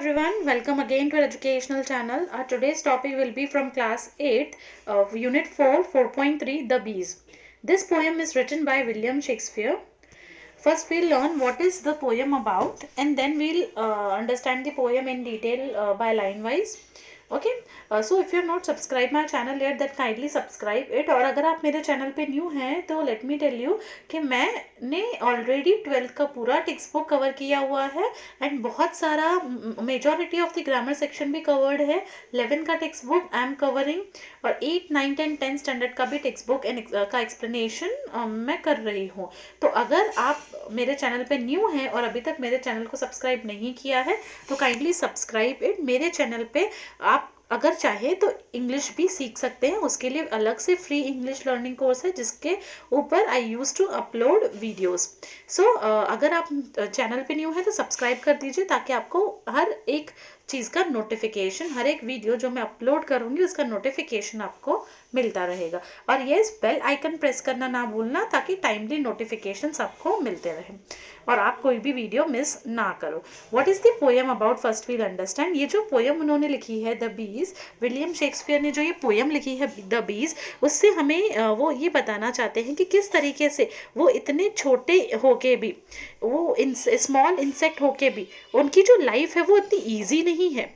everyone, welcome again to our educational channel. Our today's topic will be from class 8 of unit 4 4.3 The Bees. This poem is written by William Shakespeare. First we'll learn what is the poem about and then we'll understand the poem in detail by line wise. Okay so if you are not subscribe my channel yet that kindly subscribe it. और अगर आप मेरे channel पे new हैं तो let me tell you कि मैंने already 12th का पूरा टेक्स्ट बुक कवर किया हुआ है एंड बहुत सारा majority of the grammar section भी कवर्ड है. 11 का text book I am covering और 8, 9, 10, 10 स्टैंडर्ड का भी टेक्स्ट बुक का एक्सप्लेनेशन मैं कर रही हूँ. तो अगर आप मेरे चैनल पे न्यू हैं और अभी तक मेरे चैनल को सब्सक्राइब नहीं किया है तो काइंडली सब्सक्राइब इट. मेरे चैनल पे आप अगर चाहे तो इंग्लिश भी सीख सकते हैं. उसके लिए अलग से फ्री इंग्लिश लर्निंग कोर्स है जिसके ऊपर आई यूज टू अपलोड वीडियोस. सो अगर आप चैनल पे न्यू है तो सब्सक्राइब कर दीजिए ताकि आपको हर एक चीज़ का नोटिफिकेशन, हर एक वीडियो जो मैं अपलोड करूँगी उसका नोटिफिकेशन आपको मिलता रहेगा. और ये बेल आइकन प्रेस करना ना भूलना ताकि टाइमली नोटिफिकेशंस आपको मिलते रहें और आप कोई भी वीडियो मिस ना करो. What is the poem about first we'll understand. ये जो पोएम उन्होंने लिखी है द बीज, विलियम शेक्सपियर ने जो ये पोएम लिखी है द बीज, उससे हमें वो ये बताना चाहते हैं कि किस तरीके से वो इतने छोटे होके भी, वो स्मॉल इंसेक्ट होके भी उनकी जो लाइफ है वो इतनी ईजी नहीं है.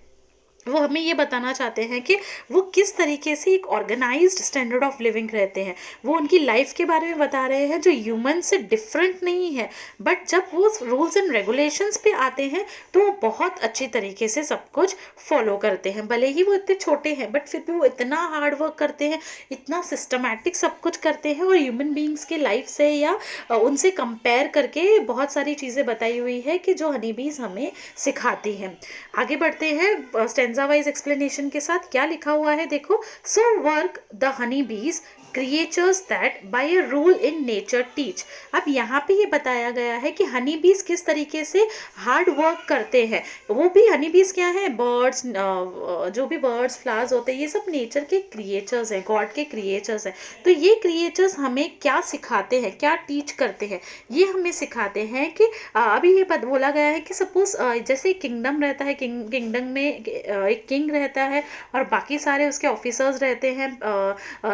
वो हमें ये बताना चाहते हैं कि वो किस तरीके से एक ऑर्गेनाइज्ड स्टैंडर्ड ऑफ लिविंग रहते हैं. वो उनकी लाइफ के बारे में बता रहे हैं जो ह्यूमन से डिफरेंट नहीं है, बट जब वो रूल्स एंड रेगुलेशंस पे आते हैं तो वो बहुत अच्छी तरीके से सब कुछ फॉलो करते हैं. भले ही वो इतने छोटे हैं बट फिर भी वो इतना हार्ड वर्क करते हैं, इतना सिस्टमैटिक सब कुछ करते हैं और ह्यूमन बींग्स के लाइफ से या उनसे कंपेयर करके बहुत सारी चीज़ें बताई हुई है कि जो हनी बीज हमें सिखाती हैं. आगे बढ़ते हैं स्टेंजा वाइज एक्सप्लेनेशन के साथ. क्या लिखा हुआ है देखो. सो वर्क द हनी बीज creatures that bye a rule in nature teach. अब यहाँ पे ये बताया गया है कि हनी बीज किस तरीके से हार्ड वर्क करते हैं. वो भी हनी बीज क्या है, बर्ड्स, जो भी बर्ड्स फ्लावर्स होते हैं ये सब नेचर के क्रिएचर्स हैं, गॉड के क्रिएचर्स हैं. तो ये क्रिएचर्स हमें क्या सिखाते हैं, क्या टीच करते हैं. ये हमें सिखाते हैं कि अभी ये बोला गया है कि सपोज जैसे किंगडम रहता है, किंगडम में एक किंग रहता है और बाकी सारे उसके ऑफिसर्स रहते हैं,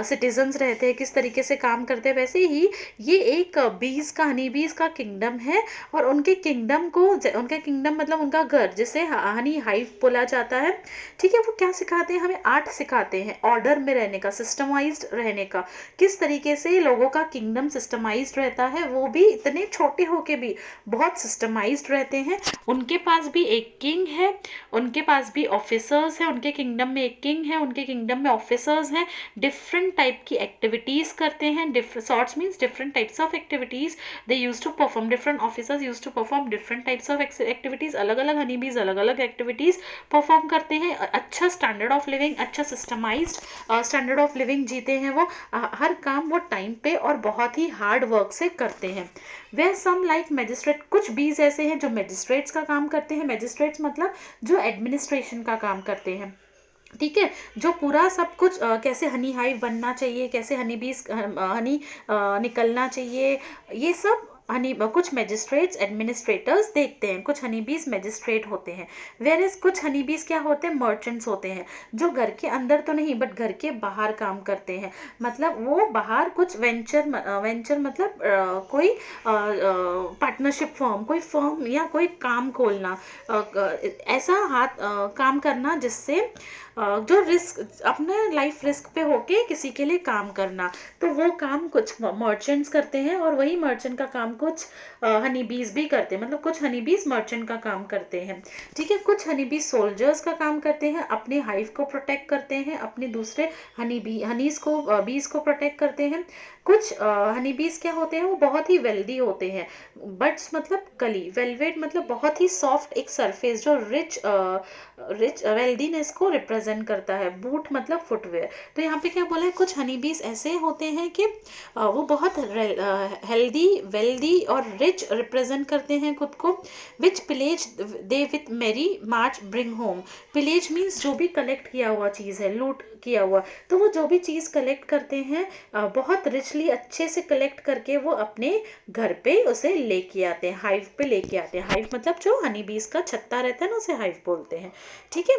सिटीजन्स रहते हैं, किस तरीके से काम करते हैं. वैसे ही ये एक बीज का, हनी बीज का किंगडम है और उनके किंगडम को, उनका किंगडम मतलब उनका घर जिसे हनी हाइव बोला जाता है. ठीक है. वो क्या सिखाते हैं हमें, आर्ट सिखाते हैं, ऑर्डर में रहने का, सिस्टमाइज्ड रहने का. किस तरीके से लोगों का किंगडम सिस्टमाइज्ड रहता है, वो भी इतने छोटे होके भी बहुत सिस्टमाइज्ड रहते हैं. उनके पास भी एक किंग है, उनके पास भी ऑफिसर्स हैं, उनके किंगडम में एक किंग है, उनके किंगडम में ऑफिसर्स हैं. डिफरेंट टाइप की एक्टिविटीज़ करते हैं. Different sorts means different types of activities they use to perform. Different officers use to perform different types of activities. अलग अलग हनी बीज अलग अलग एक्टिविटीज़ परफॉर्म करते हैं. अच्छा स्टैंडर्ड ऑफ लिविंग, अच्छा सिस्टमाइज्ड स्टैंडर्ड ऑफ लिविंग जीते हैं वो. हर काम वो टाइम पे और बहुत ही हार्ड वर्क से करते हैं. वे सम लाइक मैजिस्ट्रेट. कुछ बीज ऐसे हैं जो मैजिस्ट्रेट्स का काम करते हैं. मैजिस्ट्रेट्स मतलब जो एडमिनिस्ट्रेशन का काम करते हैं. ठीक है. जो पूरा सब कुछ कैसे हनी हाइव बनना चाहिए, कैसे हनी बीज हनी निकलना चाहिए, ये सब कुछ मैजिस्ट्रेट्स, एडमिनिस्ट्रेटर्स देखते हैं. कुछ हनी बीज मैजिस्ट्रेट होते हैं. वेयरएज कुछ हनी बीज क्या होते हैं, मर्चेंट्स होते हैं, जो घर के अंदर तो नहीं बट घर के बाहर काम करते हैं. मतलब वो बाहर कुछ वेंचर मतलब कोई पार्टनरशिप फर्म, कोई फर्म या कोई काम खोलना, ऐसा हाथ काम करना जिससे जो रिस्क, अपने लाइफ रिस्क पे होके किसी के लिए काम करना. तो वो काम कुछ मर्चेंट्स करते हैं और वही मर्चेंट का काम कुछ हनी बीज भी करते हैं. मतलब कुछ हनी बीज मर्चेंट का काम करते हैं. ठीक है. कुछ हनी बीज सोल्जर्स का काम करते हैं, अपने हाइव को प्रोटेक्ट करते हैं, अपने दूसरे हनीज को, बीज को प्रोटेक्ट करते हैं. कुछ हनी बीज क्या होते हैं, वो बहुत ही वेल्दी होते हैं. बड्स मतलब कली, वेलवेट मतलब बहुत ही सॉफ्ट एक सरफेस जो रिच वेल्दीनेस को रिप्रेजेंट करता है. बूट मतलब फुटवेयर. तो यहाँ पे क्या बोला है, कुछ हनी बीज ऐसे होते हैं कि वो बहुत हेल्दी, वेल्दी और रिच रिप्रेजेंट करते हैं खुद को. विच पिलेज दे विथ मेरी मार्च ब्रिंग होम. पिलेज मीन्स जो भी कलेक्ट किया हुआ चीज़ है, लूट किया हुआ. तो वो जो भी चीज़ कलेक्ट करते हैं बहुत रिच मछली अच्छे से कलेक्ट करके वो अपने घर पे उसे लेके आते हैं, हाइव पे लेके आते हैं। हाइव मतलब जो हनी बीज का छत्ता रहता है ना, उसे हाइव बोलते हैं। ठीक है।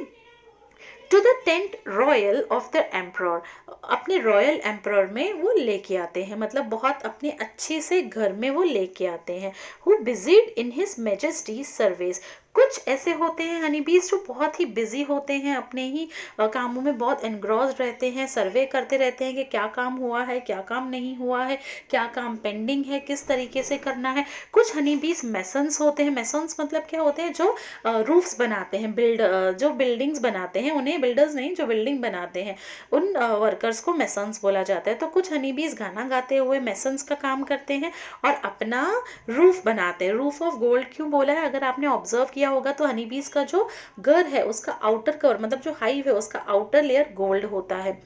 To the tent royal of the emperor, अपने रॉयल एम्प्रर में वो लेके आते हैं, मतलब बहुत अपने अच्छे से घर में वो लेके आते हैं। Who busied in his majesty service, कुछ ऐसे होते हैं हनी बीज जो बहुत ही बिजी होते हैं, अपने ही कामों में बहुत एनग्रॉस्ड रहते हैं, सर्वे करते रहते हैं कि क्या काम हुआ है, क्या काम नहीं हुआ है, क्या काम पेंडिंग है, किस तरीके से करना है। कुछ हनी बीज मैसन्स होते हैं। मैसन्स मतलब क्या होते हैं, जो रूफ्स बनाते हैं, जो बिल्डिंग्स बनाते हैं, उन्हें बिल्डर्स नहीं, जो बिल्डिंग बनाते हैं उन वर्कर्स को मैसन्स बोला जाता है। तो कुछ हनी बीज गाना गाते हुए मैसन्स का काम करते हैं और अपना रूफ बनाते हैं। रूफ ऑफ गोल्ड क्यों बोला है, अगर आपने ऑब्जर्व किया होगा तो हनी बीज का जो घर है उसका आउटर कवर, मतलब जो हाइव है उसका आउटर लेयर गोल्ड होता है।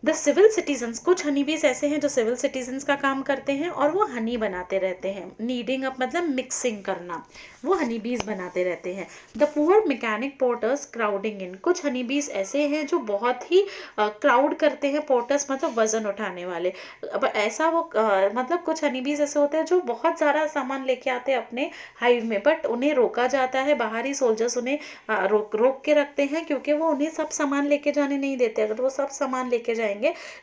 द सिविल सिटीजन्स, कुछ हनी बीज ऐसे हैं जो सिविल सिटीजन्स का काम करते हैं और वो हनी बनाते रहते हैं। नीडिंग अप मतलब मिक्सिंग करना, वो हनी बीज बनाते रहते हैं। The poor mechanic porters crowding in, कुछ हनी बीज ऐसे हैं जो बहुत ही क्राउड करते हैं। पोर्टर्स मतलब वजन उठाने वाले। अब ऐसा वो मतलब कुछ हनी बीज ऐसे होते हैं जो बहुत ज़्यादा सामान लेके आते हैं अपने हाइव में, बट उन्हें रोका जाता है, बाहरी सोल्जर्स उन्हें रोक के रखते हैं, क्योंकि वो उन्हें सब सामान लेके जाने नहीं देते। अगर वो सब सामान लेके जाएंगे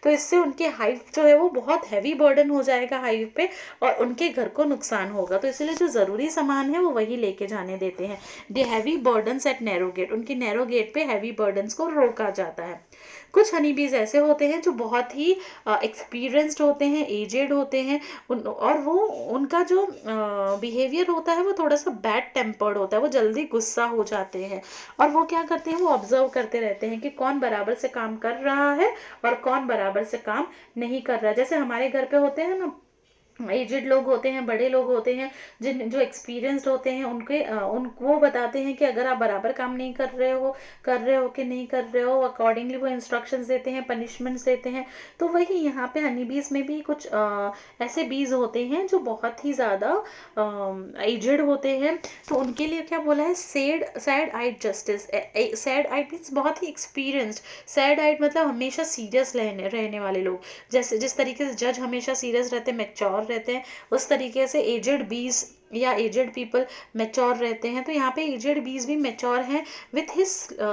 तो इससे उनके हाइव जो है वो बहुत हैवी बर्डन हो जाएगा हाइव पे और उनके घर को नुकसान होगा। तो इसलिए जो ज़रूरी सामान है वो वही लेके जाने देते हैं। The heavy burdens at narrow gate, उनकी नैरो गेट पे हैवी बर्डन्स को रोका जाता है। कुछ हनी बीज ऐसे होते हैं जो बहुत ही एक्सपीरियंस्ड होते हैं, एजेड होते हैं, और वो उनका जो बिहेवियर होता है वो थोड़ा सा बैड टेम्पर्ड होता है, वो जल्दी गुस्सा हो जाते हैं। और वो क्या करते हैं, वो ऑब्जर्व करते रहते हैं कि कौन बराबर से काम कर रहा है और कौन बराबर से काम नहीं कर रहा है। जैसे हमारे घर पे होते हैं ना, एजेड लोग होते हैं, बड़े लोग होते हैं, जिन जो एक्सपीरियंस्ड होते हैं, वो बताते हैं कि अगर आप बराबर काम नहीं कर रहे हो कि नहीं कर रहे हो, अकॉर्डिंगली वो इंस्ट्रक्शंस देते हैं, पनिशमेंट्स देते हैं। तो वही यहाँ पे हनी बीज में भी कुछ ऐसे बीज होते हैं जो बहुत ही ज़्यादा एजेड होते हैं। तो उनके लिए क्या बोला है, सैड आइड जस्टिस। सैड आइड मीन्स बहुत ही एक्सपीरियंस्ड। सैड आइड मतलब हमेशा सीरियस रहने वाले लोग। जैसे जिस तरीके से जज हमेशा सीरियस रहते हैं, मैच्योर रहते हैं, उस तरीके से एजेड बीज या एजेड पीपल मैच्योर रहते हैं। तो यहाँ पे एजेड बीज भी मैच्योर हैं विथ हिज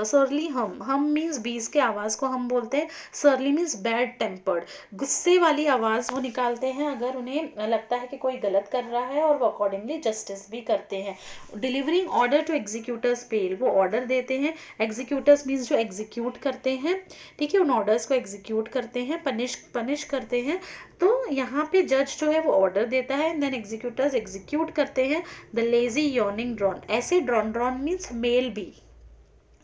सरली हम मीन्स बीज के आवाज़ को हम बोलते हैं सरली मीन्स बैड टेम्पर्ड, गुस्से वाली आवाज़ वो निकालते हैं अगर उन्हें लगता है कि कोई गलत कर रहा है, और वो अकॉर्डिंगली जस्टिस भी करते हैं। डिलीवरिंग ऑर्डर टू एग्जीक्यूटर्स पेल, वो ऑर्डर देते हैं। एग्जीक्यूटर्स मीन्स जो एग्जीक्यूट करते हैं, ठीक है, उन ऑर्डर्स को एग्जीक्यूट करते हैं, पनिश करते हैं। तो यहाँ पे जज जो है वो ऑर्डर देता है, देन एग्जीक्यूटर्स एग्जीक्यूट करते हैं। द लेजी यॉर्निंग ड्रॉन, ऐसे ड्रॉन मीन्स मेल बी,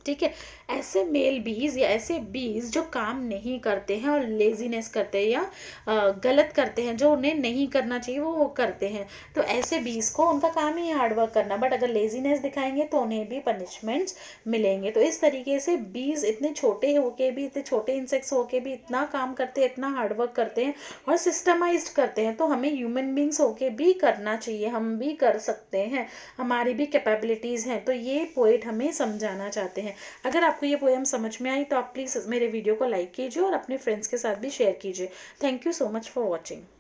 ठीक है, ऐसे मेल बीज या ऐसे बीज जो काम नहीं करते हैं और लेजीनेस करते हैं या गलत करते हैं, जो उन्हें नहीं करना चाहिए वो करते हैं। तो ऐसे बीज को उनका काम ही है हार्डवर्क करना, बट अगर लेजीनेस दिखाएंगे तो उन्हें भी पनिशमेंट्स मिलेंगे। तो इस तरीके से बीज इतने छोटे होके भी, इतने छोटे इंसेक्ट्स होके भी इतना काम करते हैं, इतना हार्डवर्क करते हैं और सिस्टमाइज्ड करते हैं। तो हमें ह्यूमन बींग्स होके भी करना चाहिए, हम भी कर सकते हैं, हमारी भी कैपेबिलिटीज़ हैं। तो ये पोएट हमें समझाना चाहते हैं। अगर आपको ये पोएम समझ में आई तो आप प्लीज़ मेरे वीडियो को लाइक कीजिए और अपने फ्रेंड्स के साथ भी शेयर कीजिए। Thank you so much for watching.